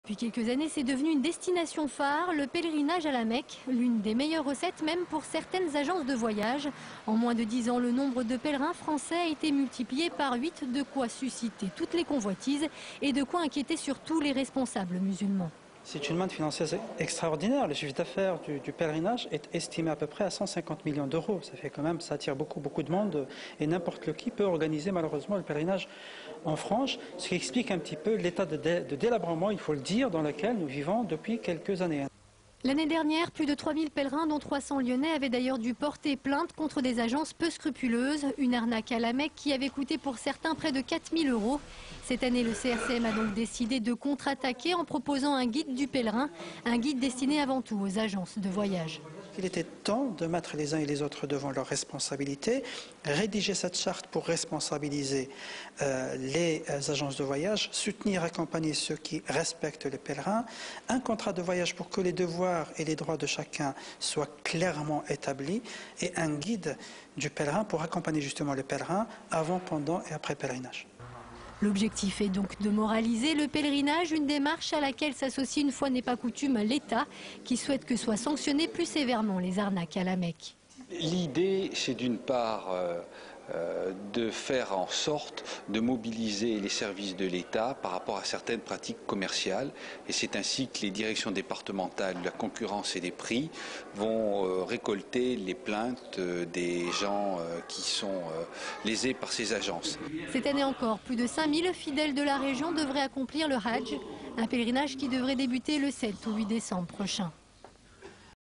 Depuis quelques années, c'est devenu une destination phare, le pèlerinage à la Mecque, l'une des meilleures recettes même pour certaines agences de voyage. En moins de 10 ans, le nombre de pèlerins français a été multiplié par 8, de quoi susciter toutes les convoitises et de quoi inquiéter surtout les responsables musulmans. C'est une manne financière extraordinaire. Le chiffre d'affaires du pèlerinage est estimé à peu près à 150 millions d'euros. Ça fait quand même, ça attire beaucoup de monde et n'importe qui peut organiser malheureusement le pèlerinage en France, ce qui explique un petit peu l'état de délabrement, il faut le dire, dans lequel nous vivons depuis quelques années. L'année dernière, plus de 3000 pèlerins, dont 300 Lyonnais, avaient d'ailleurs dû porter plainte contre des agences peu scrupuleuses. Une arnaque à la Mecque qui avait coûté pour certains près de 4000 €. Cette année, le CRCM a donc décidé de contre-attaquer en proposant un guide du pèlerin, un guide destiné avant tout aux agences de voyage. Il était temps de mettre les uns et les autres devant leurs responsabilités, rédiger cette charte pour responsabiliser les agences de voyage, soutenir, accompagner ceux qui respectent les pèlerins, un contrat de voyage pour que les devoirs et les droits de chacun soient clairement établis et un guide du pèlerin pour accompagner justement le pèlerin avant, pendant et après pèlerinage. L'objectif est donc de moraliser le pèlerinage, une démarche à laquelle s'associe une fois n'est pas coutume l'État, qui souhaite que soient sanctionnées plus sévèrement les arnaques à la Mecque. L'idée, c'est d'une part de faire en sorte de mobiliser les services de l'État par rapport à certaines pratiques commerciales. Et c'est ainsi que les directions départementales de la concurrence et des prix vont récolter les plaintes des gens qui sont lésés par ces agences. Cette année encore, plus de 5000 fidèles de la région devraient accomplir le Hajj, un pèlerinage qui devrait débuter le 7 ou 8 décembre prochain.